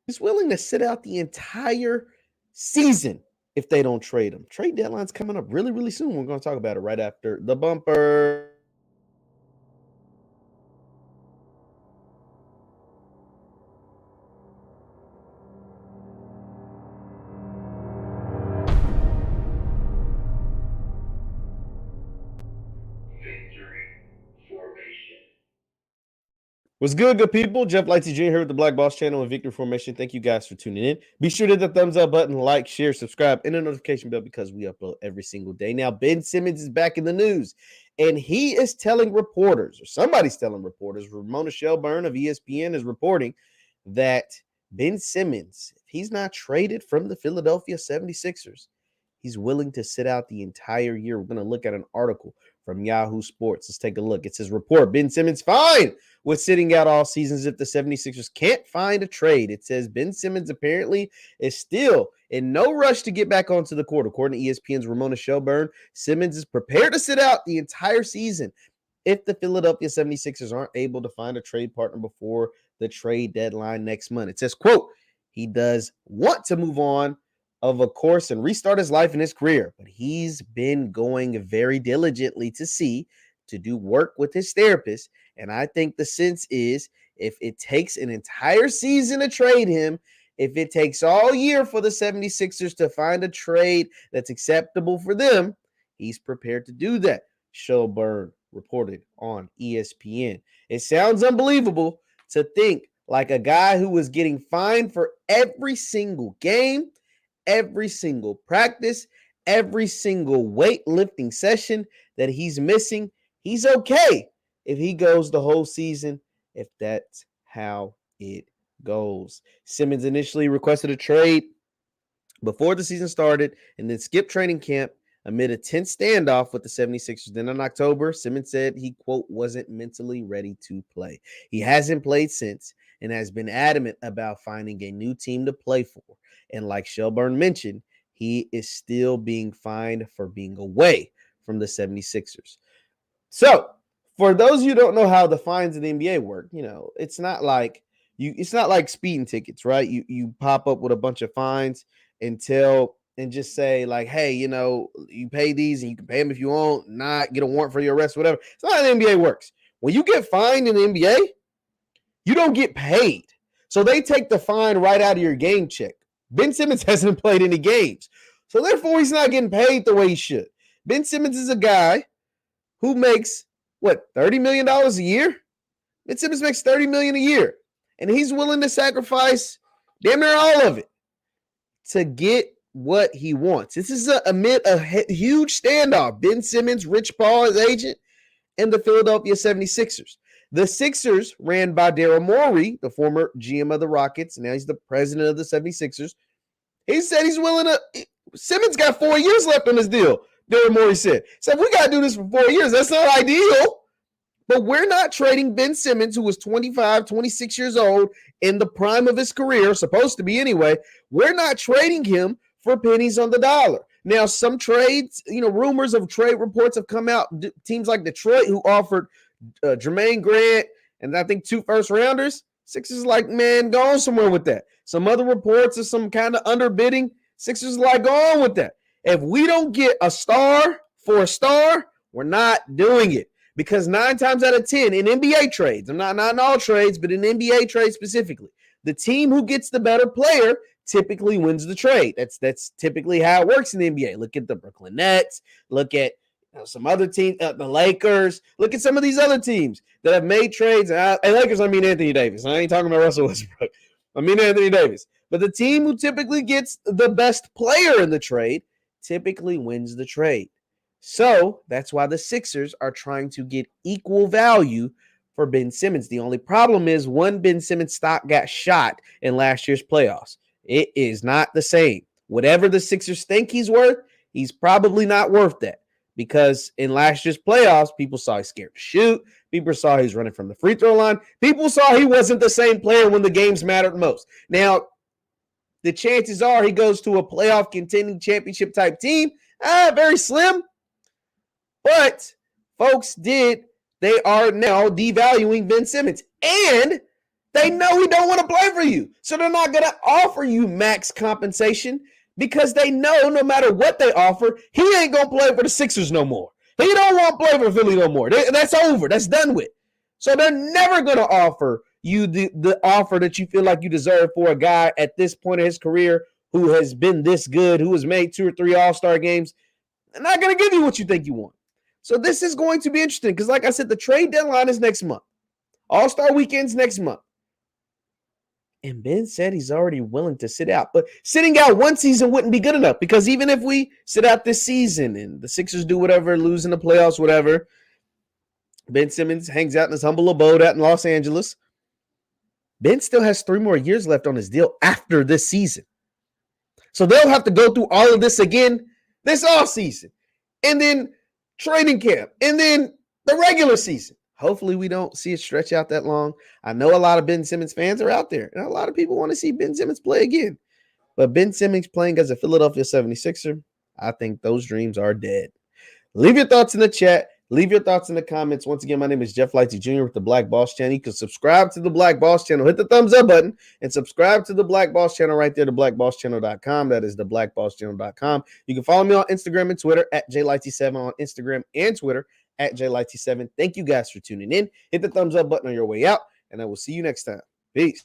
He's willing to sit out the entire season if they don't trade him. Trade deadline's coming up really, really soon. We're going to talk about it right after the bumper. What's good people? Jeff Lighty Jr. here with the Black Boss Channel and Victory Formation. Thank you guys for tuning in. Be sure to hit the thumbs up button, like, share, subscribe, and the notification bell because we upload every single day. Now, Ben Simmons is back in the news, and he is telling reporters, or somebody's telling reporters, Ramona Shelburne of ESPN is reporting that Ben Simmons, if he's not traded from the Philadelphia 76ers, he's willing to sit out the entire year. We're going to look at an article from Yahoo Sports. Let's take a look. It says, report, Ben Simmons fine with sitting out all seasons if the 76ers can't find a trade. It says Ben Simmons apparently is still in no rush to get back onto the court. According to ESPN's Ramona Shelburne, Simmons is prepared to sit out the entire season if the Philadelphia 76ers aren't able to find a trade partner before the trade deadline next month. It says, quote, he does want to move on of a course and restart his life and his career, but he's been going very diligently to do work with his therapist. And I think the sense is if it takes an entire season to trade him, if it takes all year for the 76ers to find a trade that's acceptable for them, he's prepared to do that. Shelburne reported on ESPN. It sounds unbelievable to think like a guy who was getting fined for every single game, every single practice, every single weightlifting session that he's missing, he's okay if he goes the whole season, if that's how it goes. Simmons initially requested a trade before the season started and then skipped training camp amid a tense standoff with the 76ers. Then in October, Simmons said he, quote, wasn't mentally ready to play. He hasn't played since and has been adamant about finding a new team to play for. And like Shelburne mentioned, he is still being fined for being away from the 76ers. So, for those of you who don't know how the fines in the NBA work, it's not like speeding tickets, right? You pop up with a bunch of fines and just say like, hey, you pay these and you can pay them if you want, not get a warrant for your arrest, whatever. It's not how the NBA works. When you get fined in the NBA, you don't get paid. So they take the fine right out of your game check. Ben Simmons hasn't played any games. So therefore, he's not getting paid the way he should. Ben Simmons is a guy who makes, $30 million a year? Ben Simmons makes $30 million a year. And he's willing to sacrifice damn near all of it to get what he wants. This is amid a huge standoff. Ben Simmons, Rich Paul, his agent, and the Philadelphia 76ers. The Sixers, ran by Daryl Morey, the former GM of the Rockets. Now he's the president of the 76ers. He said he's willing to – Simmons got 4 years left on his deal, Daryl Morey said. So we got to do this for 4 years. That's not ideal. But we're not trading Ben Simmons, who was 25, 26 years old, in the prime of his career, supposed to be anyway. We're not trading him for pennies on the dollar. Now, some trades, rumors of trade reports have come out. Teams like Detroit, who offered Jermaine Grant and I think 2 first-rounders. Sixers like, man, go on somewhere with that. Some other reports of some kind of underbidding. Sixers like, go on with that. If we don't get a star for a star, we're not doing it. Because 9 times out of 10 in NBA trades, I'm not in all trades, but in NBA trades specifically, the team who gets the better player typically wins the trade. That's typically how it works in the NBA. Look at the Brooklyn Nets. Look at some other teams, the Lakers. Look at some of these other teams that have made trades. And Lakers, I mean Anthony Davis. I ain't talking about Russell Westbrook. I mean Anthony Davis. But the team who typically gets the best player in the trade typically wins the trade. So that's why the Sixers are trying to get equal value for Ben Simmons. The only problem is one Ben Simmons stock got shot in last year's playoffs. It is not the same. Whatever the Sixers think he's worth, he's probably not worth that. Because in last year's playoffs, people saw he's scared to shoot. People saw he's running from the free throw line. People saw he wasn't the same player when the games mattered most. Now, the chances are he goes to a playoff contending championship type team. Very slim. But folks they are now devaluing Ben Simmons. And They know he don't want to play for you. So they're not going to offer you max compensation because they know no matter what they offer, he ain't going to play for the Sixers no more. He don't want to play for Philly no more. That's over. That's done with. So they're never going to offer you the offer that you feel like you deserve for a guy at this point of his career who has been this good, who has made 2 or 3 All-Star games. They're not going to give you what you think you want. So this is going to be interesting because, like I said, the trade deadline is next month. All-Star weekend's next month. And Ben said he's already willing to sit out. But sitting out one season wouldn't be good enough because even if we sit out this season and the Sixers do whatever, lose in the playoffs, whatever, Ben Simmons hangs out in his humble abode out in Los Angeles. Ben still has 3 more years left on his deal after this season. So they'll have to go through all of this again this offseason. And then training camp. And then the regular season. Hopefully we don't see it stretch out that long. I know a lot of Ben Simmons fans are out there. And a lot of people want to see Ben Simmons play again. But Ben Simmons playing as a Philadelphia 76er, I think those dreams are dead. Leave your thoughts in the chat. Leave your thoughts in the comments. Once again, my name is Jeff Lighty Jr. with the Black Boss Channel. You can subscribe to the Black Boss Channel. Hit the thumbs up button and subscribe to the Black Boss Channel right there, theblackbosschannel.com. That is theblackbosschannel.com. You can follow me on Instagram and Twitter at JLighty7 on Instagram and Twitter at JLighty7. Thank you guys for tuning in. Hit the thumbs up button on your way out, and I will see you next time. Peace.